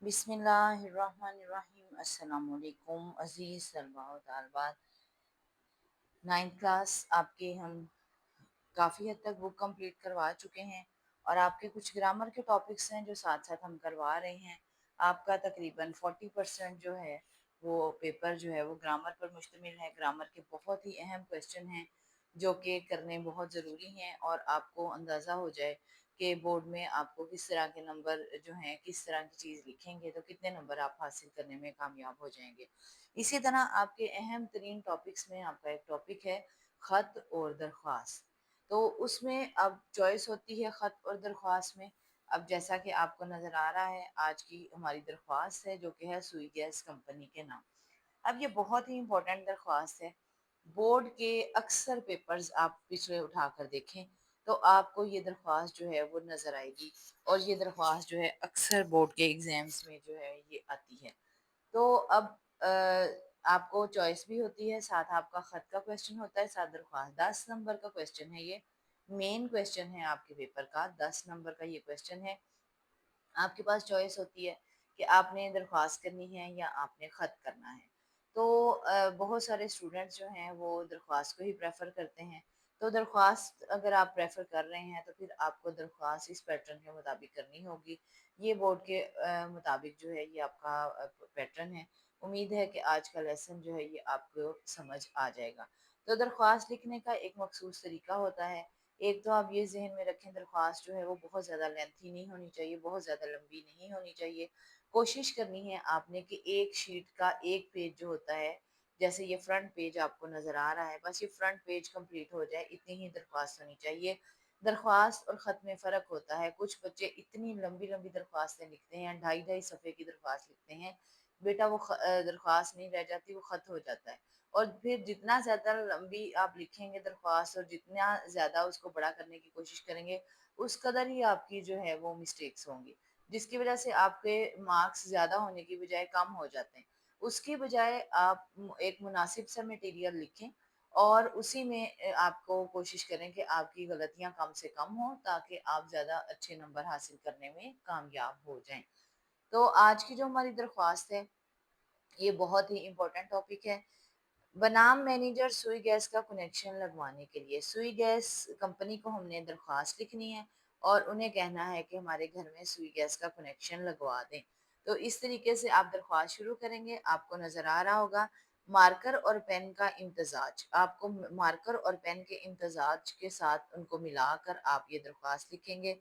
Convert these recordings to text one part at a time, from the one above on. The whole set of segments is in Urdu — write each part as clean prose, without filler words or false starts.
بسم اللہ الرحمن الرحیم۔ السلام علیکم عزیز طلباء و طالبات۔ 9th کلاس آپ کے ہم کافی حد تک بک کمپلیٹ کروا چکے ہیں، اور آپ کے کچھ گرامر کے ٹاپکس ہیں جو ساتھ ساتھ ہم کروا رہے ہیں۔ آپ کا تقریباً 40% جو ہے وہ پیپر جو ہے وہ گرامر پر مشتمل ہے۔ گرامر کے بہت ہی اہم کویسچن ہیں جو کہ کرنے بہت ضروری ہیں، اور آپ کو اندازہ ہو جائے کہ بورڈ میں آپ کو کس طرح کے نمبر جو ہیں، کس طرح کی چیز لکھیں گے تو کتنے نمبر آپ حاصل کرنے میں کامیاب ہو جائیں گے۔ اسی طرح آپ کے اہم ترین ٹاپکس میں آپ کا ایک ٹاپک ہے خط اور درخواست۔ تو اس میں اب چوائس ہوتی ہے خط اور درخواست میں۔ اب جیسا کہ آپ کو نظر آ رہا ہے، آج کی ہماری درخواست ہے جو کہ ہے سوئی گیس کمپنی کے نام۔ اب یہ بہت ہی امپورٹنٹ درخواست ہے۔ بورڈ کے اکثر پیپرز آپ پچھلے اٹھا کر دیکھیں تو آپ کو یہ درخواست جو ہے وہ نظر آئے گی، اور یہ درخواست جو ہے اکثر بورڈ کے ایگزامز میں جو ہے یہ آتی ہے۔ تو اب آپ کو چوائس بھی ہوتی ہے، ساتھ آپ کا خط کا کویسچن ہوتا ہے، ساتھ درخواست۔ 10 نمبر کا کویسچن ہے، یہ مین کویسچن ہے آپ کے پیپر کا، 10 نمبر کا یہ کویسچن ہے۔ آپ کے پاس چوائس ہوتی ہے کہ آپ نے درخواست کرنی ہے یا آپ نے خط کرنا ہے۔ تو بہت سارے اسٹوڈنٹس جو ہیں وہ درخواست کو ہی پریفر کرتے ہیں۔ تو درخواست اگر آپ پریفر کر رہے ہیں تو پھر آپ کو درخواست اس پیٹرن کے مطابق کرنی ہوگی۔ یہ بورڈ کے مطابق جو ہے یہ آپ کا پیٹرن ہے۔ امید ہے کہ آج کا لیسن جو ہے یہ آپ کو سمجھ آ جائے گا۔ تو درخواست لکھنے کا ایک مخصوص طریقہ ہوتا ہے۔ ایک تو آپ یہ ذہن میں رکھیں، درخواست جو ہے وہ بہت زیادہ لینتھی نہیں ہونی چاہیے، بہت زیادہ لمبی نہیں ہونی چاہیے۔ کوشش کرنی ہے آپ نے کہ ایک شیٹ کا ایک پیج جو ہوتا ہے، جیسے یہ فرنٹ پیج آپ کو نظر آ رہا ہے، بس یہ فرنٹ پیج کمپلیٹ ہو جائے، اتنی ہی درخواست ہونی چاہیے۔ درخواست اور خط میں فرق ہوتا ہے۔ کچھ بچے اتنی لمبی لمبی درخواستیں لکھتے ہیں، 2.5 صفحے کی درخواست لکھتے ہیں، بیٹا وہ درخواست نہیں رہ جاتی، وہ خط ہو جاتا ہے۔ اور پھر جتنا زیادہ لمبی آپ لکھیں گے درخواست اور جتنا زیادہ اس کو بڑا کرنے کی کوشش کریں گے، اس قدر ہی آپ کی جو ہے وہ مسٹیکس ہوں گی، جس کی وجہ سے آپ کے مارکس زیادہ ہونے کی بجائے کم ہو جاتے ہیں۔ اس کی بجائے آپ ایک مناسب سا مٹیریل لکھیں، اور اسی میں آپ کو کوشش کریں کہ آپ کی غلطیاں کم سے کم ہوں، تاکہ آپ زیادہ اچھے نمبر حاصل کرنے میں کامیاب ہو جائیں۔ تو آج کی جو ہماری درخواست ہے یہ بہت ہی امپورٹنٹ ٹاپک ہے۔ بنام مینیجر سوئی گیس کا کنیکشن لگوانے کے لیے سوئی گیس کمپنی کو ہم نے درخواست لکھنی ہے، اور انہیں کہنا ہے کہ ہمارے گھر میں سوئی گیس کا کنیکشن لگوا دیں۔ تو اس طریقے سے آپ درخواست شروع کریں گے۔ آپ کو نظر آ رہا ہوگا مارکر اور پین کا امتزاج۔ آپ کو مارکر اور پین کے امتزاج کے ساتھ ان کو ملا کر آپ یہ درخواست لکھیں گے۔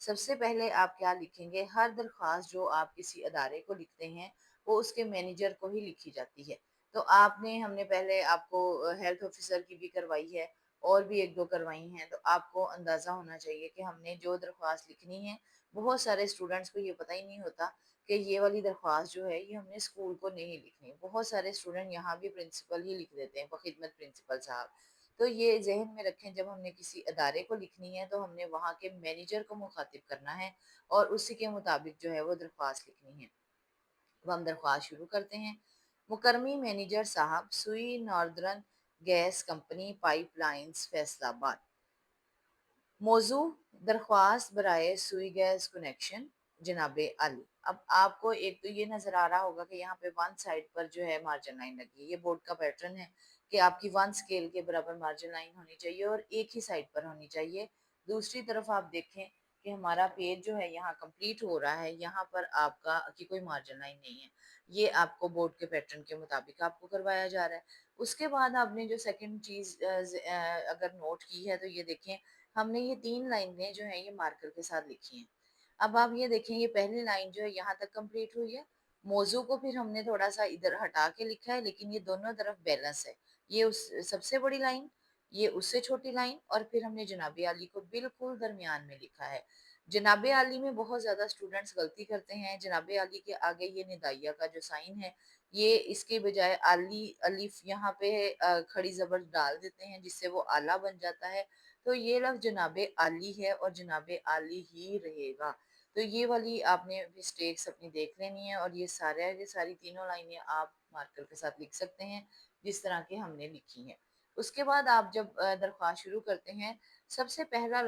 سب سے پہلے آپ کیا لکھیں گے؟ ہر درخواست جو آپ کسی ادارے کو لکھتے ہیں وہ اس کے مینیجر کو ہی لکھی جاتی ہے۔ تو ہم نے پہلے آپ کو ہیلتھ آفیسر کی بھی کروائی ہے، اور بھی ایک دو کروائی ہیں، تو آپ کو اندازہ ہونا چاہیے کہ ہم نے جو درخواست لکھنی ہے، بہت سارے اسٹوڈنٹس کو یہ پتہ ہی نہیں ہوتا کہ یہ والی درخواست جو ہے یہ ہم نے اسکول کو نہیں لکھنی۔ بہت سارے اسٹوڈنٹ یہاں بھی پرنسپل ہی لکھ دیتے ہیں، بخدمت پرنسپل صاحب۔ تو یہ ذہن میں رکھیں، جب ہم نے کسی ادارے کو لکھنی ہے تو ہم نے وہاں کے مینیجر کو مخاطب کرنا ہے، اور اسی کے مطابق جو ہے وہ درخواست لکھنی ہے۔ اب ہم درخواست شروع کرتے ہیں۔ مکرمی مینیجر صاحب، Sui northern gas company pipe lines Faisalabad. موضوع: درخواست برائے سوئی گیس کنیکشن جناب علی۔ اب آپ کو ایک تو یہ نظر آ رہا ہوگا کہ یہاں پہ 1 سائڈ پر جو ہے مارجن لائن لگی ہے۔ یہ بورڈ کا پیٹرن ہے کہ آپ کی 1 اسکیل کے برابر مارجن لائن ہونی چاہیے، اور ایک ہی سائڈ پر ہونی چاہیے۔ دوسری طرف آپ دیکھیں کہ ہمارا پیج جو ہے یہاں کمپلیٹ ہو رہا ہے، یہاں پر آپ کا کی کوئی مارجن لائن نہیں ہے۔ یہ آپ کو بورڈ کے پیٹرن کے مطابق آپ کو کروایا جا رہا ہے۔ اس کے بعد آپ نے جو سیکنڈ چیز اگر نوٹ کی ہے تو یہ دیکھیں، ہم نے یہ 3 لائنیں جو ہیں یہ مارکر کے ساتھ لکھی ہیں۔ اب آپ یہ دیکھیں، یہ پہلی لائن جو ہے یہاں تک کمپلیٹ ہوئی ہے۔ موضوع کو پھر ہم نے تھوڑا سا ادھر ہٹا کے لکھا ہے، لیکن یہ دونوں طرف بیلنس ہے۔ یہ اس سب سے بڑی لائن، یہ اس سے چھوٹی لائن، اور پھر ہم نے جناب علی کو بالکل درمیان میں لکھا ہے۔ جناب علی میں بہت زیادہ اسٹوڈنٹس غلطی کرتے ہیں۔ جناب علی کے آگے یہ ندائیہ کا جو سائن ہے، یہ اس کے بجائے علی الف یہاں پہ کھڑی زبر ڈال دیتے ہیں، جس سے وہ آلہ بن جاتا ہے۔ تو یہ لفظ جناب علی ہے اور جناب علی ہی رہے گا۔ تو یہ والی آپ نے مسٹیکس اپنی دیکھ لینی ہے، اور یہ ساری تینوں لائنیں آپ مارکر کے ساتھ لکھ سکتے ہیں جس طرح کے ہم نے لکھی ہیں۔ اس کے بعد آپ جب درخواست شروع کرتے ہیں، سب سے پہلا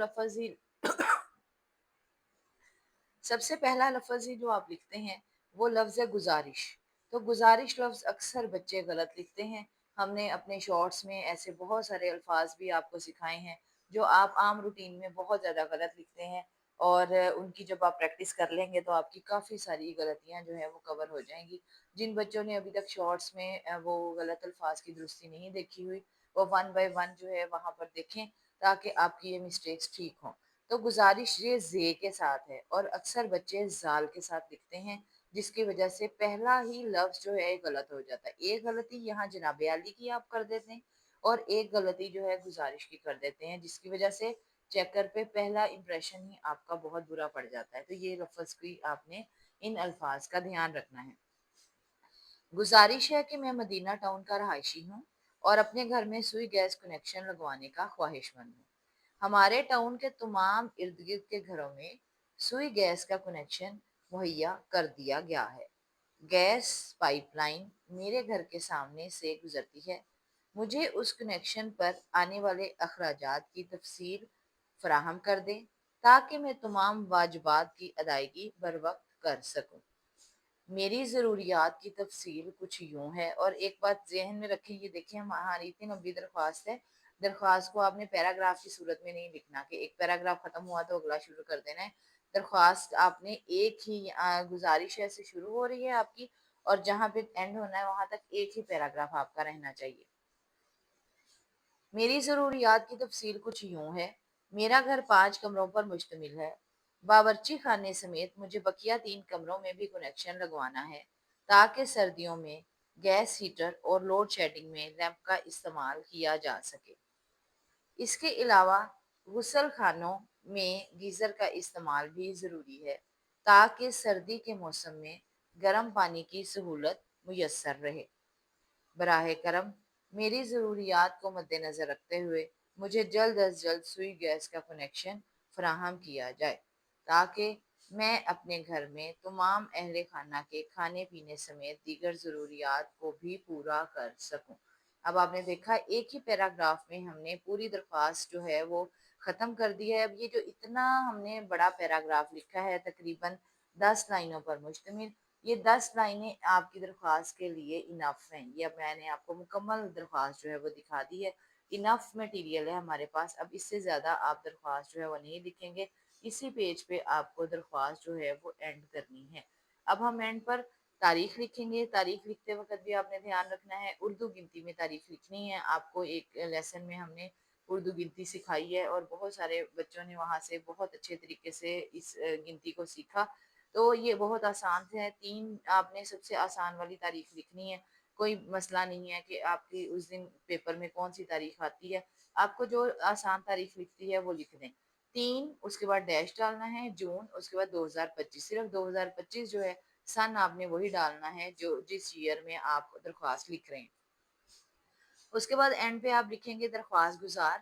لفظ ہی جو آپ لکھتے ہیں وہ لفظ ہے گزارش۔ تو گزارش لفظ اکثر بچے غلط لکھتے ہیں۔ ہم نے اپنے شارٹس میں ایسے بہت سارے الفاظ بھی آپ کو سکھائے ہیں جو آپ عام روٹین میں بہت زیادہ غلط لکھتے ہیں، اور ان کی جب آپ پریکٹس کر لیں گے تو آپ کی کافی ساری غلطیاں جو ہے وہ کور ہو جائیں گی۔ جن بچوں نے ابھی تک شارٹس میں وہ غلط الفاظ کی درستی نہیں دیکھی ہوئی، وہ ون بائی ون جو ہے وہاں پر دیکھیں تاکہ آپ کی یہ مسٹیکس ٹھیک ہوں۔ تو گزارش یہ زے کے ساتھ ہے، اور اکثر بچے زال کے ساتھ لکھتے ہیں، جس کی وجہ سے پہلا ہی لفظ جو ہے غلط ہو جاتا ہے۔ ایک غلطی یہاں جناب عالی کی آپ کر دیتے ہیں، اور ایک غلطی جو ہے گزارش کی کر دیتے ہیں، جس کی وجہ سے چیکر پہ پہلا امپریشن ہی آپ کا بہت برا پڑ جاتا ہے۔ تو یہ لفظ کی آپ نے ان الفاظ کا دھیان رکھنا ہے۔ گزارش ہے کہ میں مدینہ ٹاؤن کا رہائشی ہوں اور اپنے گھر میں سوئی گیس کنیکشن لگوانے کا خواہش مند ہوں۔ ہمارے ٹاؤن کے تمام ارد گرد کے گھروں میں سوئی گیس کا کنیکشن مہیا کر دیا گیا ہے۔ گیس پائپ لائن میرے گھر کے سامنے سے گزرتی ہے۔ مجھے اس کنیکشن پر آنے والے اخراجات کی تفصیل فراہم کر دیں تاکہ میں تمام واجبات کی ادائیگی بروقت کر سکوں۔ میری ضروریات کی تفصیل کچھ یوں ہے، اور ایک بات ذہن میں رکھیں، یہ دیکھیں ہماری 3 درخواست ہے۔ درخواست کو آپ نے پیراگراف کی صورت میں نہیں لکھنا کہ ایک پیراگراف ختم ہوا تو اگلا شروع کر دینا ہے۔ درخواست آپ نے ایک ہی گزارش ایسے شروع ہو رہی ہے آپ کی، اور جہاں پہ اینڈ ہونا ہے وہاں تک ایک ہی پیراگراف آپ کا رہنا چاہیے۔ میری ضروریات کی تفصیل کچھ یوں ہے۔ میرا گھر 5 کمروں پر مشتمل ہے۔ باورچی خانے سمیت مجھے بقیہ 3 کمروں میں بھی کنیکشن لگوانا ہے تاکہ سردیوں میں گیس ہیٹر اور لوڈ شیڈنگ میں لیمپ کا استعمال کیا جا سکے۔ اس کے علاوہ غسل خانوں میں گیزر کا استعمال بھی ضروری ہے تاکہ سردی کے موسم میں گرم پانی کی سہولت میسر رہے۔ براہ کرم میری ضروریات کو مد نظر رکھتے ہوئے مجھے جلد از جلد سوئی گیس کا کنیکشن فراہم کیا جائے تاکہ میں اپنے گھر میں تمام اہل خانہ کے کھانے پینے سمیت دیگر ضروریات کو بھی پورا کر سکوں۔ اب آپ نے دیکھا ایک ہی پیراگراف میں ہم نے پوری درخواست جو ہے وہ ختم کر دی ہے۔ اب یہ جو اتنا ہم نے بڑا پیراگراف لکھا ہے، تقریباً 10 لائنوں پر مشتمل، یہ 10 لائنیں آپ کی درخواست کے لیے انف ہیں۔ یہ اب میں نے آپ کو مکمل درخواست جو ہے وہ دکھا دی ہے۔ انف مٹیریل ہے ہمارے پاس، اب اس سے زیادہ آپ درخواست جو ہے وہ نہیں لکھیں گے۔ اسی پیج پہ آپ کو درخواست جو ہے وہ اینڈ کرنی ہے۔ اب ہم اینڈ پر تاریخ لکھیں گے۔ تاریخ لکھتے وقت بھی آپ نے دھیان رکھنا ہے اردو گنتی میں تاریخ لکھنی ہے۔ آپ کو ایک لیسن میں ہم نے اردو گنتی سکھائی ہے، اور بہت سارے بچوں نے وہاں سے بہت اچھے طریقے سے اس گنتی کو سیکھا۔ تو یہ بہت آسان ہے، 3 آپ نے سب سے آسان والی تاریخ لکھنی ہے۔ کوئی مسئلہ نہیں ہے کہ آپ کی اس دن پیپر میں کون سی تاریخ آتی ہے، آپ کو جو آسان تاریخ لکھتی ہے وہ لکھ دیں۔ 3 اس کے بعد ڈیش ڈالنا ہے، جون، اس کے بعد 2025، صرف 2025 جو ہے سن آپ نے وہی ڈالنا ہے جو جس ایئر میں آپ درخواست لکھ رہے ہیں۔ اس کے بعد اینڈ پہ آپ لکھیں گے درخواست گزار،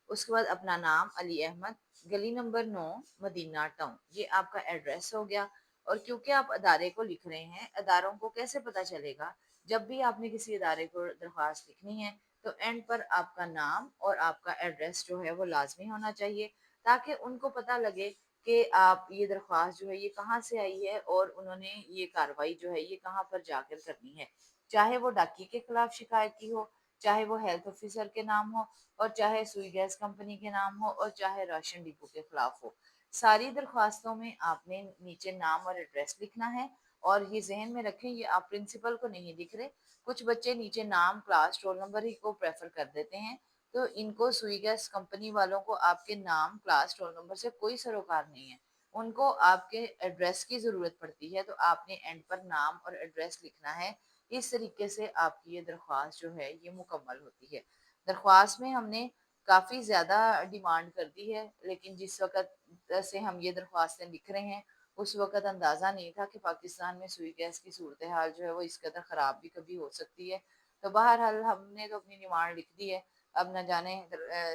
اس کے بعد اپنا نام علی احمد، گلی نمبر 9، مدینہ ٹاؤن، یہ آپ کا ایڈریس ہو گیا۔ اور کیونکہ آپ ادارے کو لکھ رہے ہیں، اداروں کو کیسے پتا چلے گا؟ جب بھی آپ نے کسی ادارے کو درخواست لکھنی ہے تو اینڈ پر آپ کا نام اور آپ کا ایڈریس جو ہے وہ لازمی ہونا چاہیے، تاکہ ان کو پتہ لگے کہ آپ یہ درخواست جو ہے یہ کہاں سے آئی ہے، اور انہوں نے یہ کارروائی جو ہے یہ کہاں پر جا کر کرنی ہے۔ چاہے وہ ڈاکی کے خلاف شکایت کی ہو، چاہے وہ ہیلتھ آفیسر کے نام ہو، اور چاہے سوئی گیس کمپنی کے نام ہو، اور چاہے راشن ڈپو کے خلاف ہو، ساری درخواستوں میں آپ نے نیچے نام اور ایڈریس لکھنا ہے۔ اور یہ ذہن میں رکھیں، یہ آپ پرنسپل کو نہیں لکھ رہے۔ کچھ بچے نیچے نام، کلاس، رول نمبر ہی کو پریفر کر دیتے ہیں، تو ان کو سوئی گیس کمپنی والوں کو آپ کے نام، کلاس، رول نمبر سے کوئی سروکار نہیں ہے، ان کو آپ کے ایڈریس کی ضرورت پڑتی ہے۔ تو آپ نے اینڈ پر نام اور ایڈریس لکھنا ہے۔ اس طریقے سے آپ کی یہ درخواست جو ہے یہ مکمل ہوتی ہے۔ درخواست میں ہم نے کافی زیادہ ڈیمانڈ کر دی ہے، لیکن جس وقت سے ہم یہ درخواستیں لکھ رہے ہیں اس وقت اندازہ نہیں تھا کہ پاکستان میں سوئی گیس کی صورتحال جو ہے وہ اس قدر خراب بھی کبھی ہو سکتی ہے۔ تو بہرحال ہم نے تو اپنی ڈیمانڈ لکھ دی ہے۔ اب نہ جانے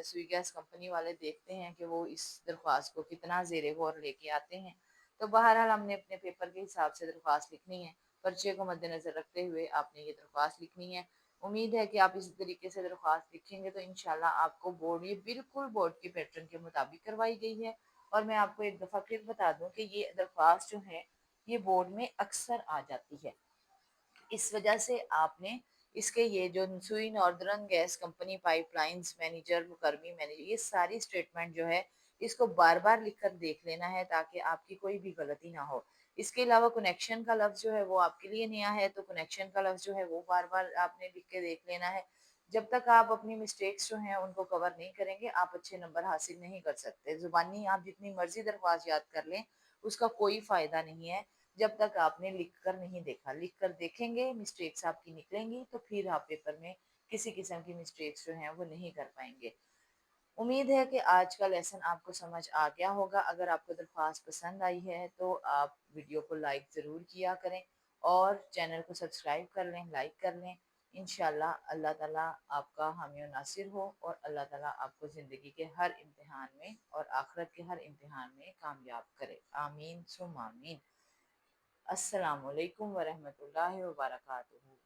سوئی گیس کمپنی والے دیکھتے ہیں کہ وہ اس درخواست کو کتنا زیر غور لے کے آتے ہیں۔ تو بہرحال ہم نے اپنے پیپر کے حساب سے درخواست لکھنی ہے، پرچے کو مد نظر رکھتے ہوئے آپ نے یہ درخواست لکھنی ہے۔ امید ہے کہ آپ اسی طریقے سے درخواست لکھیں گے تو انشاءاللہ آپ کو بورڈ یہ بالکل بورڈ کے پیٹرن کے مطابق کروائی گئی ہے۔ اور میں آپ کو ایک دفعہ پھر بتا دوں کہ یہ درخواست جو ہے یہ بورڈ میں اکثر آ جاتی ہے۔ اس وجہ سے آپ نے اس کے یہ جو Sui northern gas company pipe lines manager مکرمی مینیجر یہ ساری اسٹیٹمنٹ جو ہے اس کو بار بار لکھ کر دیکھ لینا ہے تاکہ آپ کی کوئی بھی غلطی نہ ہو۔ اس کے علاوہ کنیکشن کا لفظ جو ہے وہ آپ کے لیے نیا ہے تو کنیکشن کا لفظ جو ہے وہ بار بار آپ نے لکھ کے دیکھ لینا ہے۔ جب تک آپ اپنی مسٹیکس جو ہیں ان کو کور نہیں کریں گے آپ اچھے نمبر حاصل نہیں کر سکتے۔ زبانی آپ جتنی مرضی درخواست یاد کر لیں اس کا کوئی فائدہ نہیں ہے جب تک آپ نے لکھ کر نہیں دیکھا۔ لکھ کر دیکھیں گے مسٹیکس آپ کی نکلیں گی تو پھر آپ پیپر میں کسی قسم کی مسٹیکس جو ہیں وہ نہیں کر پائیں گے۔ امید ہے کہ آج کا لیسن آپ کو سمجھ آ گیا ہوگا۔ اگر آپ کو درخواست پسند آئی ہے تو آپ ویڈیو کو لائک ضرور کیا کریں اور چینل کو سبسکرائب کر لیں، لائک کر لیں۔ انشاءاللہ اللہ تعالیٰ آپ کا حامی و ناصر ہو اور اللہ تعالیٰ آپ کو زندگی کے ہر امتحان میں اور آخرت کے ہر امتحان میں کامیاب کرے۔ آمین ثم آمین۔ السلام علیکم ورحمۃ اللہ وبرکاتہ۔